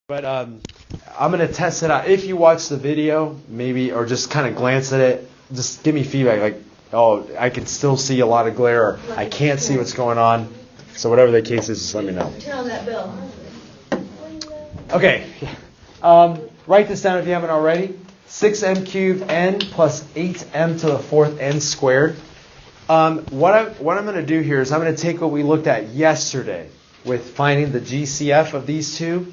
But I'm going to test it out. If you watch the video, maybe, or just kind of glance at it, just give me feedback. Like, oh, I can still see a lot of glare, or I can't see what's going on. So whatever the case is, just let me know. Turn on that bell. Okay. Write this down if you haven't already. 6m cubed n plus 8m to the fourth n squared. What I'm going to do here is I'm going to take what we looked at yesterday with finding the GCF of these two,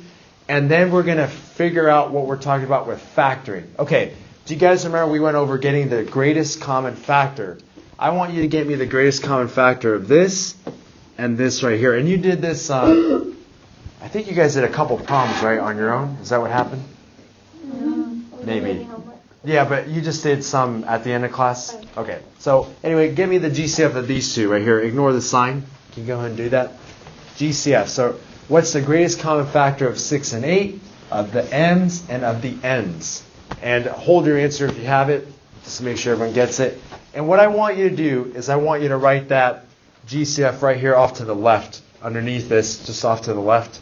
and then we're going to figure out what we're talking about with factoring. Okay, do you guys remember we went over getting the greatest common factor? I want you to get me the greatest common factor of this and this right here. And you did this, I think you guys did a couple problems, right, on your own? Is that what happened? Maybe. Yeah, but you just did some at the end of class? Okay. So, anyway, give me the GCF of these two right here. Ignore the sign. Can you go ahead and do that? GCF. So, what's the greatest common factor of 6 and 8, of the m's, and of the n's? And hold your answer if you have it, just to make sure everyone gets it. And what I want you to do is I want you to write that GCF right here off to the left, underneath this, just off to the left.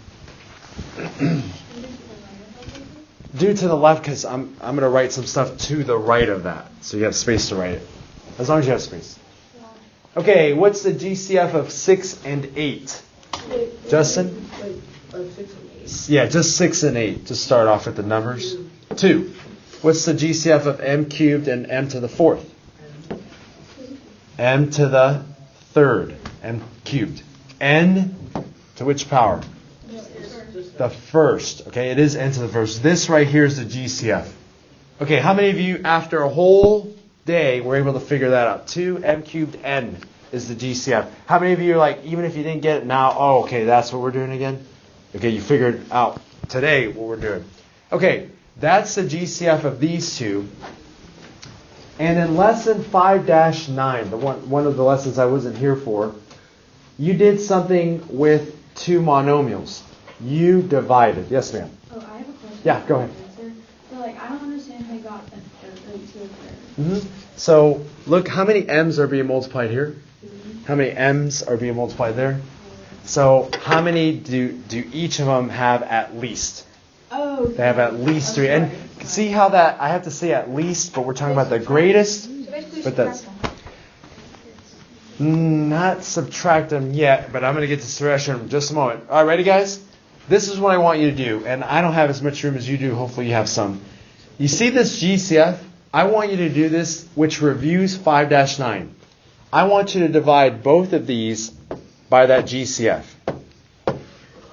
Do to the left because I'm going to write some stuff to the right of that. So you have space to write it. As long as you have space. Okay, what's the GCF of 6 and 8? Justin? Yeah, just 6 and 8. Just start off with the numbers. 2. What's the GCF of m cubed and m to the fourth? M to the third. M cubed. N to which power? The first. Okay, it is n to the first. This right here is the GCF. Okay, how many of you, after a whole day, were able to figure that out? 2m cubed n is the GCF. How many of you are like, even if you didn't get it now, oh, okay, that's what we're doing again? Okay, you figured out today what we're doing. Okay, that's the GCF of these two. And in lesson 5-9, the one of the lessons I wasn't here for, you did something with two monomials. You divided. Yes, ma'am. Oh, I have a question. Yeah, go ahead. So, I don't understand how you got a third. So, look, how many m's are being multiplied here? How many m's are being multiplied there? So, how many do each of them have at least? Oh. They have at least 3. And see how that, I have to say at least, but we're talking about the greatest. But that's not subtract them yet, but I'm going to get to subtraction in just a moment. All right, ready, guys? This is what I want you to do, and I don't have as much room as you do. Hopefully you have some. You see this GCF? I want you to do this, which reviews 5-9. I want you to divide both of these by that GCF.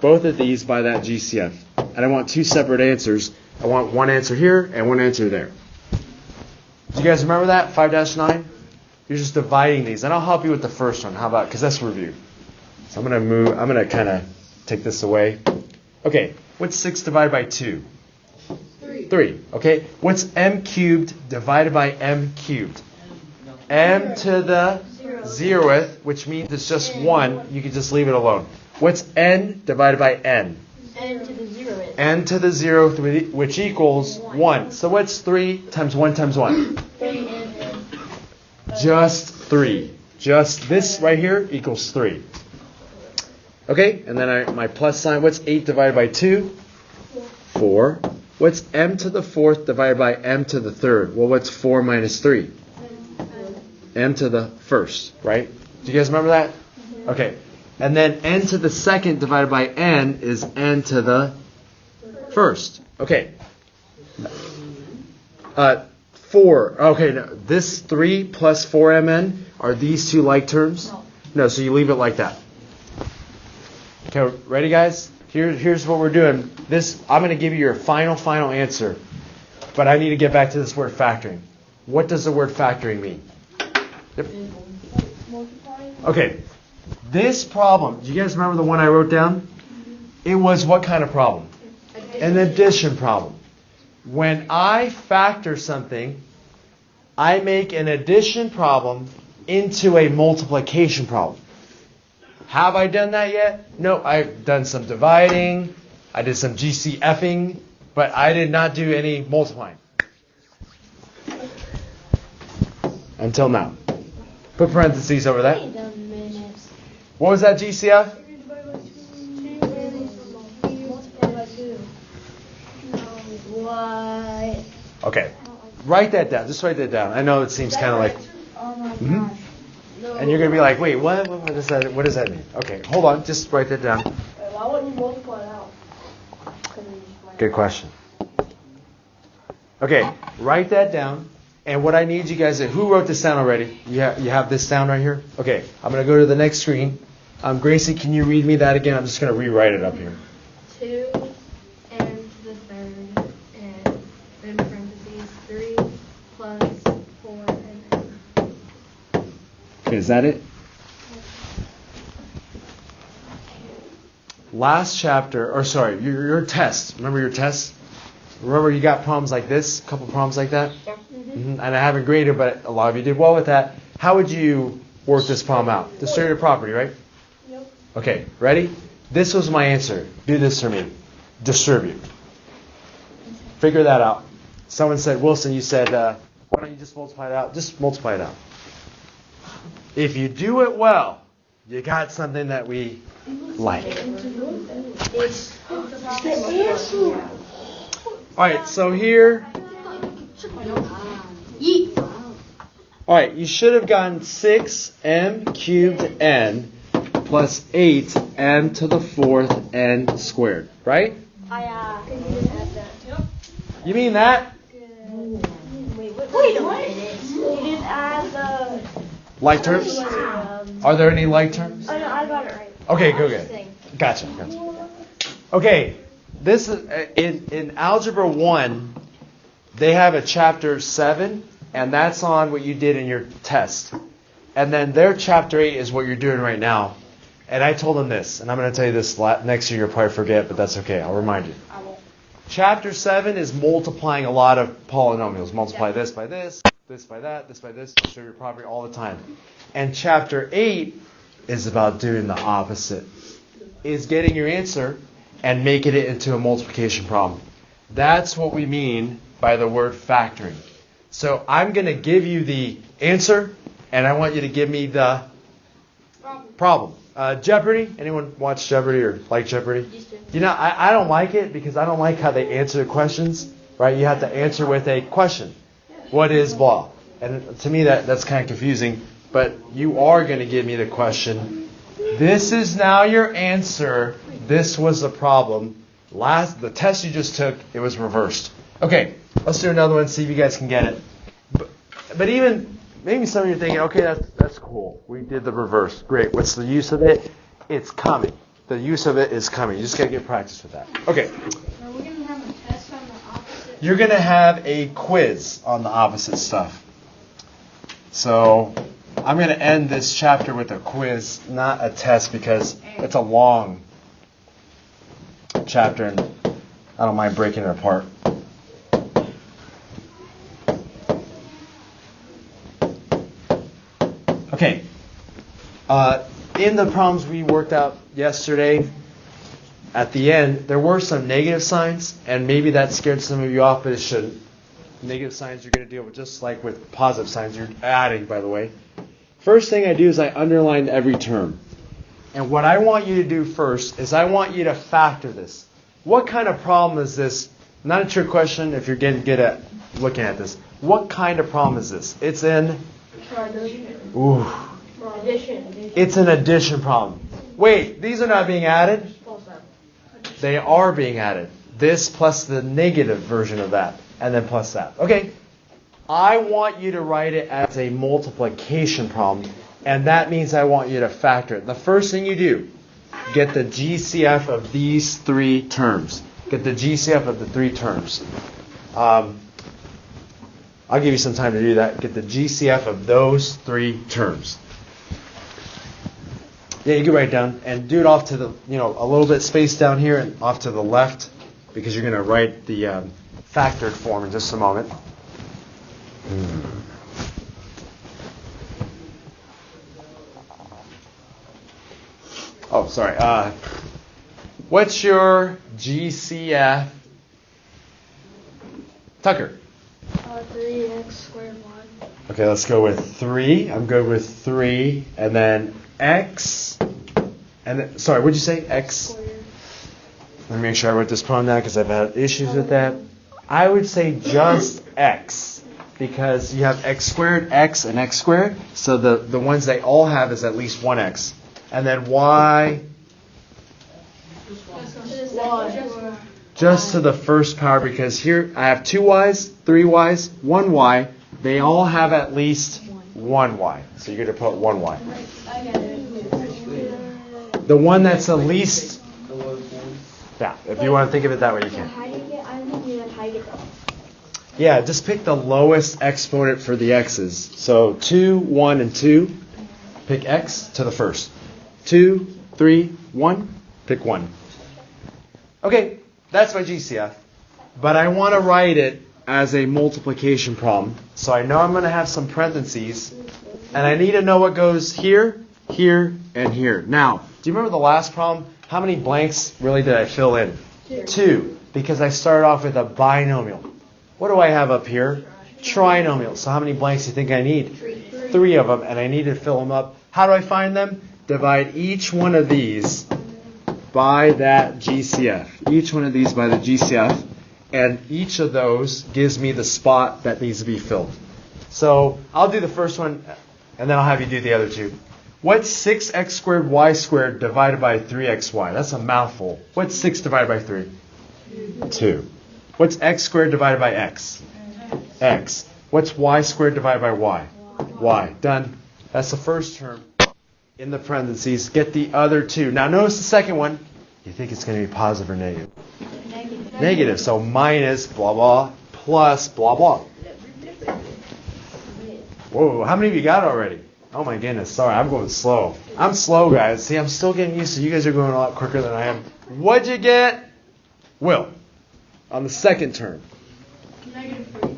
Both of these by that GCF. And I want two separate answers. I want one answer here and one answer there. Do you guys remember that? 5-9? You're just dividing these. And I'll help you with the first one. How about, because that's review. So I'm going to kind of take this away. Okay, what's 6 divided by 2? 3. Okay, what's m cubed divided by m cubed? M to the 0th, which means it's just 1. You can just leave it alone. What's n divided by n? N to the 0th. N to the 0th, which equals 1. So what's 3 times 1 times 1? 3 and Just 3. Just this right here equals 3. Okay, and then my plus sign. What's 8 divided by 2? 4. What's m to the fourth divided by m to the third? Well, what's 4 minus 3? M to the first, right? Do you guys remember that? Okay. And then n to the second divided by n is n to the first. Okay. 4. Okay, now this 3 plus 4mn, are these two like terms? No, so you leave it like that. Okay, ready, guys? Here's what we're doing. I'm going to give you your final answer, but I need to get back to this word factoring. What does the word factoring mean? Yep. Okay, this problem, do you guys remember the one I wrote down? It was what kind of problem? An addition problem. When I factor something, I make an addition problem into a multiplication problem. Have I done that yet? No, I've done some dividing. I did some GCFing, but I did not do any multiplying. Until now. Put parentheses over that. What was that GCF? Okay. Write that down. Just write that down. I know it seems kind of like... Oh my Mhm. gosh. And you're going to be like, wait, what? What does that mean? Okay, hold on. Just write that down. Why wouldn't you multiply it out? Good question. Okay, write that down. And what I need you guys to... Who wrote this down already? You have this down right here? Okay, I'm going to go to the next screen. Gracie, can you read me that again? I'm just going to rewrite it up here. 2m to the third, and in parentheses, 3 plus 4 and n. Okay, is that it? Last chapter, or sorry, your test. Remember your test? Remember you got problems like this? A couple problems like that? Yeah. And I haven't graded, but a lot of you did well with that. How would you work this problem out? Distributed property, right? Yep. Okay, ready? This was my answer. Do this for me. Distribute. Figure that out. Someone said, Wilson, you said, why don't you just multiply it out? Just multiply it out. If you do it well, you got something that we like. It's the All right, so here... All right, you should have gotten 6m cubed n plus 8m to the fourth n squared, right? I didn't add that. Yep. You mean that? Wait a minute. You didn't add the... Like terms? Are there any like terms? Oh, no, I got it right. Okay, good. Gotcha. Okay, this is in Algebra 1, they have a chapter 7, and that's on what you did in your test. And then their chapter 8 is what you're doing right now. And I told them this, and I'm going to tell you this next year, you'll probably forget, but that's okay. I'll remind you. I won't. Chapter 7 is multiplying a lot of polynomials. Multiply this by this, this by that, this by this, show your property all the time. And chapter 8 is about doing the opposite. Is getting your answer and making it into a multiplication problem. That's what we mean by the word factoring. So I'm going to give you the answer, and I want you to give me the problem. Jeopardy? Anyone watch Jeopardy or like Jeopardy? You know, I don't like it because I don't like how they answer the questions. Right? You have to answer with a question. What is blah? And to me, that's kind of confusing. But you are going to give me the question. This is now your answer. This was the problem. The test you just took, it was reversed. Okay, let's do another one, see if you guys can get it. But even, maybe some of you are thinking, okay, that's cool. We did the reverse. Great. What's the use of it? It's coming. The use of it is coming. You just got to get practice with that. Okay. Are we going to have a test on the opposite? You're going to have a quiz on the opposite stuff. So I'm going to end this chapter with a quiz, not a test, because it's a long chapter and I don't mind breaking it apart. Okay. In the problems we worked out yesterday, at the end, there were some negative signs, and maybe that scared some of you off, but it shouldn't. Negative signs you're going to deal with just like with positive signs. You're adding, by the way. First thing I do is I underline every term. And what I want you to do first is I want you to factor this. What kind of problem is this? Not a trick question if you're getting good at looking at this. What kind of problem is this? It's an Addition. It's an addition problem. Wait, these are not being added? They are being added. This plus the negative version of that, and then plus that. Okay. I want you to write it as a multiplication problem, and that means I want you to factor it. The first thing you do, get the GCF of these three terms. Get the GCF of the three terms. I'll give you some time to do that. Get the GCF of those three terms. Yeah, you can write it down and do it off to the, a little bit spaced down here and off to the left, because you're going to write the factored form in just a moment. Oh, sorry. What's your GCF? Tucker. 3x squared 1. Okay, let's go with 3. I'm good with 3. And then x. And then, sorry, what did you say? X. Squared. Let me make sure I wrote this problem down because I've had issues with that. I would say just x, because you have x squared, x, and x squared. So the ones they all have is at least 1x. And then y just to the first power, because here I have 2 y's, 3 y's, 1 y. They all have at least 1 y. So you're going to put 1 y. The one that's the least, yeah, if you want to think of it that way, you can. Yeah, just pick the lowest exponent for the x's. So 2, 1, and 2. Pick x to the first. 2, 3, 1. Pick 1. Okay, that's my GCF. But I want to write it as a multiplication problem. So I know I'm going to have some parentheses. And I need to know what goes here, here, and here. Now, do you remember the last problem? How many blanks really did I fill in? 2. Because I started off with a binomial. What do I have up here? Trinomial. So how many blanks do you think I need? 3 of them. And I need to fill them up. How do I find them? Divide each one of these by that GCF. Each one of these by the GCF. And each of those gives me the spot that needs to be filled. So I'll do the first one, and then I'll have you do the other two. What's 6x squared y squared divided by 3xy? That's a mouthful. What's 6 divided by 3? 2. What's x squared divided by x? X. What's y squared divided by y? Y. Done. That's the first term in the parentheses. Get the other two. Now notice the second one. You think it's going to be positive or negative? Negative. So minus blah blah plus blah blah. Whoa, how many of you got it already? Oh my goodness, sorry, I'm going slow. I'm slow, guys. See, I'm still getting used to you guys are going a lot quicker than I am. What'd you get? Will, on the second term. -3.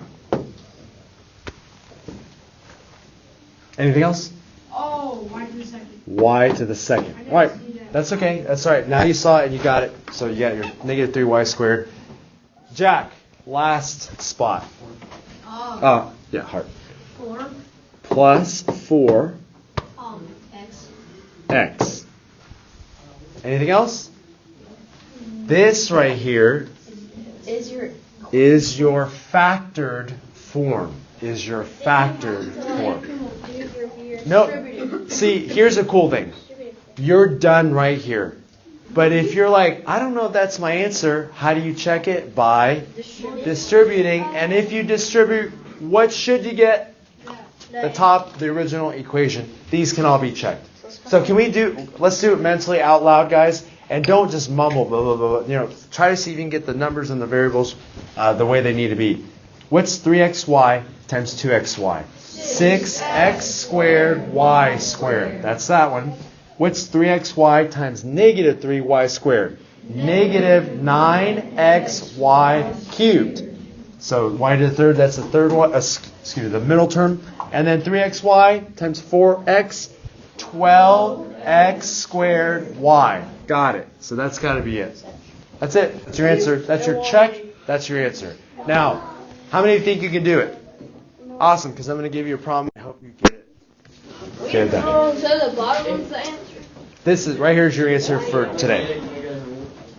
Anything else? Oh, y to the second. Y to the second. All right, that's okay. That's all right. Now you saw it and you got it. So you got your -3y squared. Jack, last spot. Oh, yeah, heart. 4. Plus 4 X. x. Anything else? This right here is your factored form. Is your factored form. No, see, here's a cool thing. You're done right here. But if you're like, I don't know if that's my answer, how do you check it? By distributing. And if you distribute, what should you get? The top, the original equation. These can all be checked. So let's do it mentally out loud, guys. And don't just mumble, blah, blah, blah. You know, try to see if you can get the numbers and the variables the way they need to be. What's 3xy times 2xy? 6x squared y squared. That's that one. What's 3xy times -3y squared? -9xy cubed. So y to the third, that's the third one, the middle term. And then 3xy times 4x, 12x squared y. Got it. So that's got to be it. That's it. That's your answer. That's your check. That's your answer. Now, how many think you can do it? Awesome, because I'm going to give you a problem. I hope you get it. Get it done. So the bottom one's the answer. This is right here is your answer for today.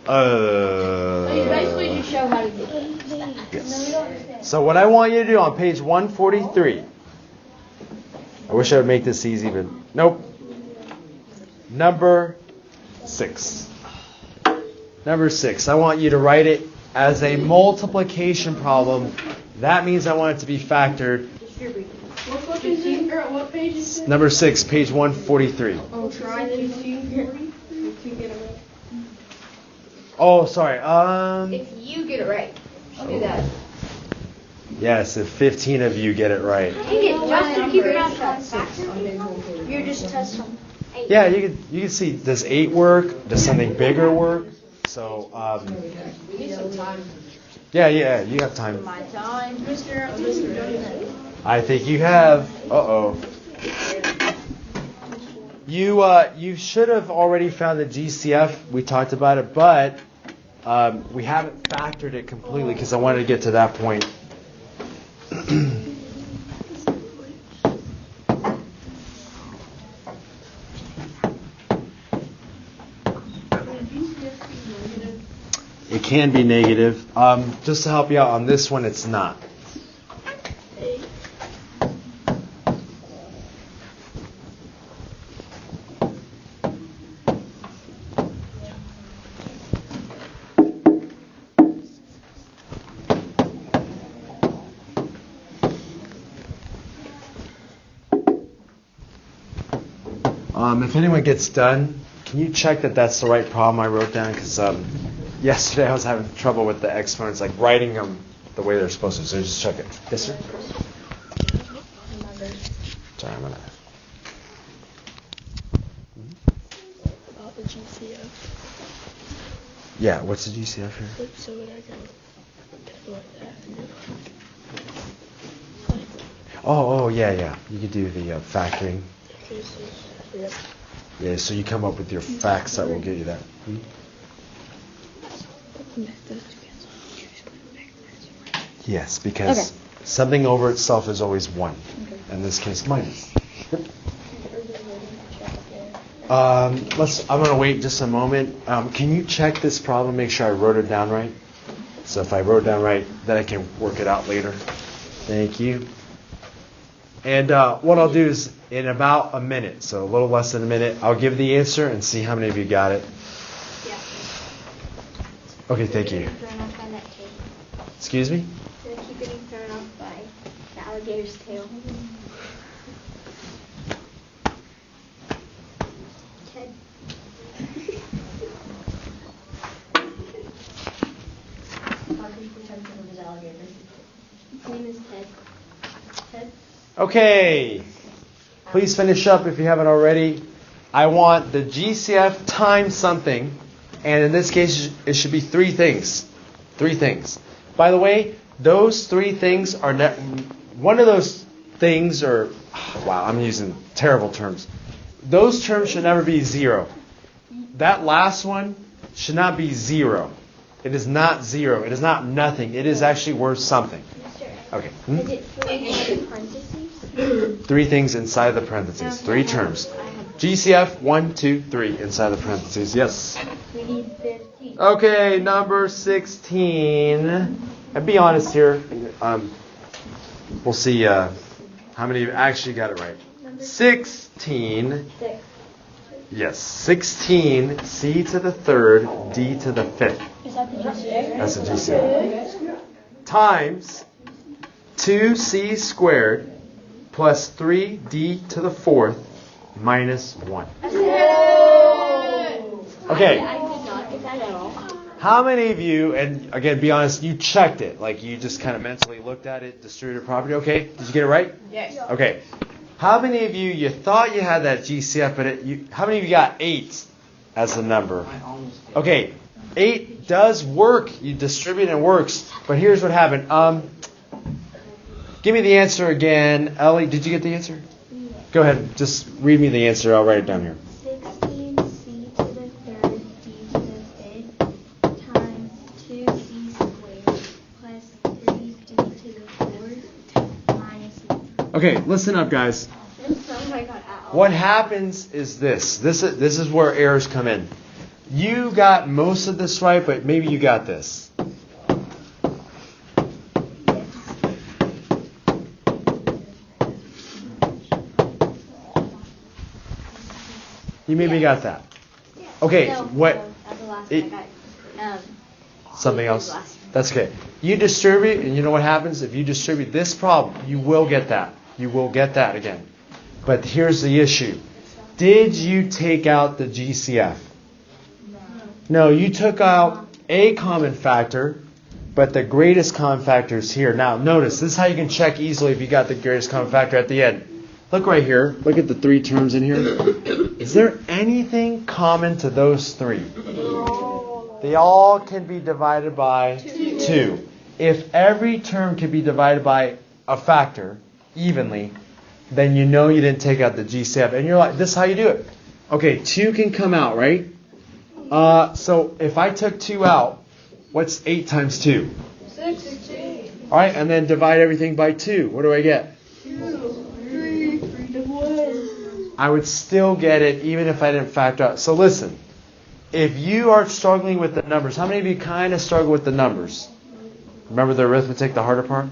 So you basically just show how to do it. Yes. So what I want you to do on page 143. I wish I would make this easy, but nope. Number 6. Number 6. I want you to write it as a multiplication problem. That means I want it to be factored. What page is it? Number 6, page 143. Oh, try to 240. Oh, sorry. If you get it right, I'll do that. Yes, if 15 of you get it right. Dang it, Justin, keep your mouth shut. You're just testing. Yeah, you can see. Does 8 work? Does something bigger work? So, We need some time. yeah, you have time. My time, Mr. I think you have. You should have already found the GCF. We talked about it, but we haven't factored it completely because I wanted to get to that point. It can be negative. Just to help you out on this one, it's not. If anyone gets done, can you check that that's the right problem I wrote down? Because yesterday I was having trouble with the exponents, like writing them the way they're supposed to. So just check it. Yes, sir? Sorry, I'm going to... About the GCF. Yeah, what's the GCF here? So when I go like that. Oh, yeah. You could do the factoring. Okay, so, yep. Yeah, so you come up with your facts that will get you that. Yes, because something over itself is always 1. In this case, minus. Yep. I'm going to wait just a moment. Can you check this problem, make sure I wrote it down right? So if I wrote it down right, then I can work it out later. Thank you. And what I'll do is in about a minute, so a little less than a minute, I'll give the answer and see how many of you got it. Yeah. Okay, thank you. Thrown off by that tail. Excuse me? So keep getting thrown off by the alligator's tail. Ted. His name is Ted. Ted? Okay. Please finish up if you haven't already. I want the GCF times something, and in this case, it should be 3 things. 3 things. By the way, those 3 things are one of those things are, wow, I'm using terrible terms. Those terms should never be 0. That last one should not be 0. It is not 0. It is not nothing. It is actually worth something. Okay. Is it 3 in parentheses? 3 things inside the parentheses. 3 terms. GCF 1, 2, 3 inside the parentheses. Yes. We need 15. Okay, number 16. And be honest here. We'll see how many of you actually got it right. 16. 6. Yes, 16. C to the 3rd, D to the 5th. Is that the GCF? That's the GCF. Times 2c squared plus 3d to the 4th minus 1. Okay. I did not get that at all. How many of you, and again, be honest, you checked it, like you just kind of mentally looked at it, distributed property, okay? Did you get it right? Yes. Okay. How many of you thought you had that GCF, but how many of you got 8 as a number? Okay, 8 does work. You distribute and it works, but here's what happened. Give me the answer again. Ellie, did you get the answer? Yeah. Go ahead. Just read me the answer. I'll write it down here. 16 c to the 3rd d to the 5th times 2c squared plus 3d to the 4th minus 1. Okay, listen up, guys. Oh my God, ow. What happens is this. This is where errors come in. You got most of this right, but maybe you got this. You maybe got that. Okay, No, what? no, that's the last it- one I got. Something else? Last. That's okay. You distribute, and you know what happens? If you distribute this problem, you will get that. You will get that again. But here's the issue. Did you take out the GCF? No, you took out a common factor, but the greatest common factor is here. Now, notice, this is how you can check easily if you got the greatest common factor at the end. Look right here. Look at the 3 terms in here. Is there anything common to those 3? They all can be divided by 2. If every term can be divided by a factor evenly, then you know you didn't take out the GCF. And you're like, this is how you do it. Okay, 2 can come out, right? So if I took 2 out, what's 8 times 2? 16. All right, and then divide everything by 2. What do I get? 3 to 1. I would still get it even if I didn't factor out. So listen, if you are struggling with the numbers, how many of you kind of struggle with the numbers? Remember the arithmetic, the harder part?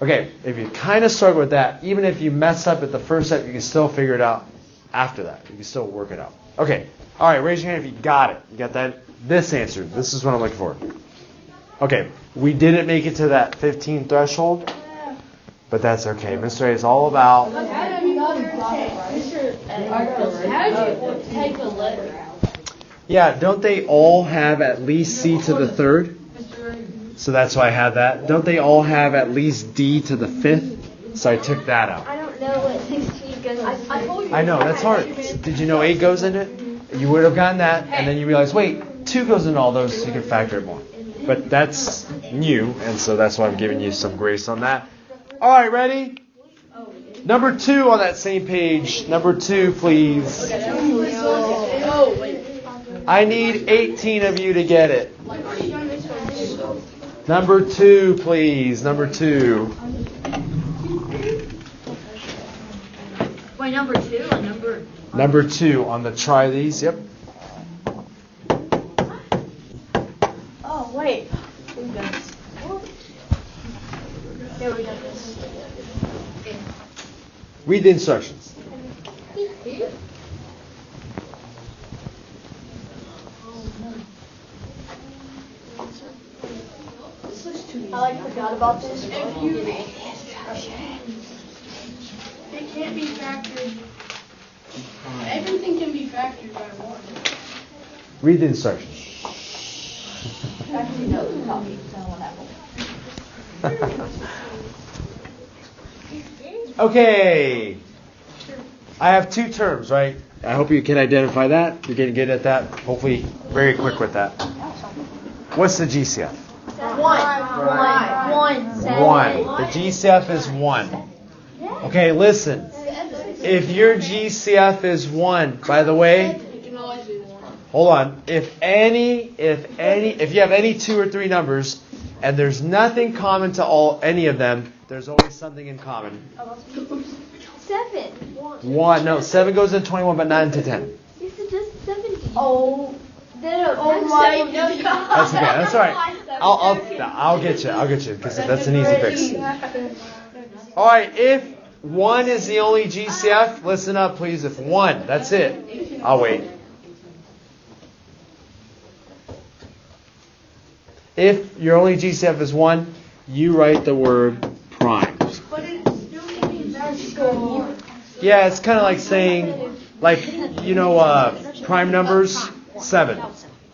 Okay, if you kind of struggle with that, even if you mess up at the first step, you can still figure it out after that. You can still work it out. Okay, all right, raise your hand if you got it. You got that? This answer. This is what I'm looking for. Okay, we didn't make it to that 15 threshold, but that's okay. Mr. A is all about... How did you take a letter out? Yeah, don't they all have at least C to the third? So that's why I had that. Don't they all have at least D to the fifth? So I took that out. I don't know what 16 goes I told you. I know, that's hard. Did you know 8 goes into it? You would have gotten that, and then you realize, wait, 2 goes into all those, so you can factor it more. But that's new, and so that's why I'm giving you some grace on that. All right, ready? Number 2 on that same page. Number 2, please. I need 18 of you to get it. Number 2, please. Number 2. Wait, number 2 or number... Number 2 on the try these. Yep. Oh, wait. We've done this. Yeah, we've done this. Read the instructions. I forgot about this. It can't be factored. Everything can be factored by 1. Read the instructions. Actually, no, it's not me. I don't want that one. Okay. I have 2 terms, right? I hope you can identify that. You're getting good at that. Hopefully, very quick with that. What's the GCF? 1. 1. The GCF is 1. Okay, listen. If your GCF is 1, by the way, It can always be 1. hold on. If you have any 2 or 3 numbers, and there's nothing common to any of them, there's always something in common. 7. 1. No, 7 goes into 21, but not into 10. Yes, it does 70. Oh. Oh my God. That's okay. That's all right. I'll get you because that's an easy fix. All right. If 1 is the only GCF, listen up, please. If 1, that's it. I'll wait. If your only GCF is 1, you write the word prime. But it still can be factored. Yeah, it's kind of like saying, prime numbers, 7.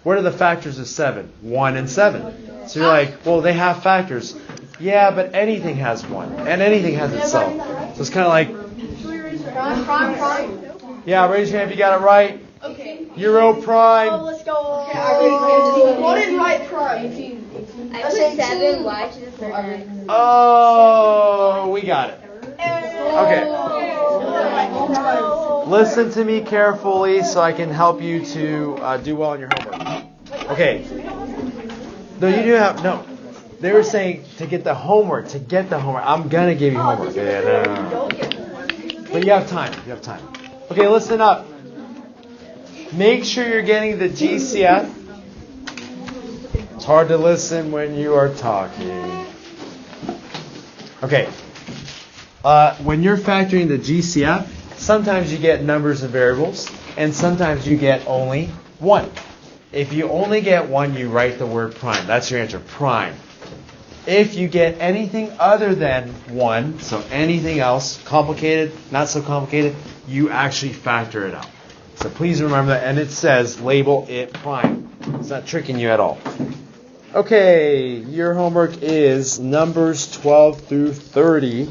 What are the factors of 7? 1 and 7. So you're like, well, they have factors. Yeah, but anything has 1, and anything has itself. So it's kind of like, yeah, raise your hand if you got it right. Okay. Euro prime. Let's go. What is right prime? I put 7, y to the third x. Oh, we got it. Okay. Listen to me carefully so I can help you to do well on your homework. Okay. No, you do have, no. They were saying to get the homework. I'm going to give you homework. Yeah, no. But you have time. Okay, listen up. Make sure you're getting the GCF. It's hard to listen when you are talking. Okay. When you're factoring the GCF, sometimes you get numbers and variables, and sometimes you get only 1. If you only get 1, you write the word prime. That's your answer, prime. If you get anything other than 1, so anything else, complicated, not so complicated, you actually factor it out. So please remember that, and it says label it prime. It's not tricking you at all. Okay, your homework is numbers 12 through 30,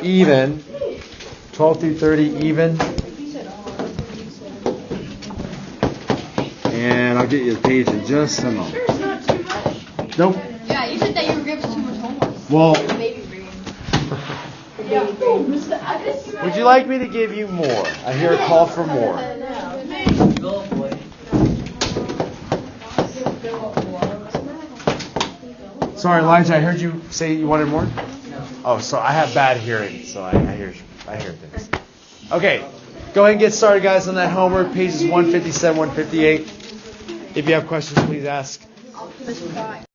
even. 12 through 30, even. And I'll get you the page in just a moment. It's not too much. Nope. Yeah, you said that you were giving too much homework. Well, Baby brain. would you like me to give you more? I hear a call for more. Sorry, Elijah, I heard you say you wanted more? Oh, so I have bad hearing, so I hear things. Okay, Go ahead and get started, guys, on that homework, pages 157, 158. If you have questions, please ask.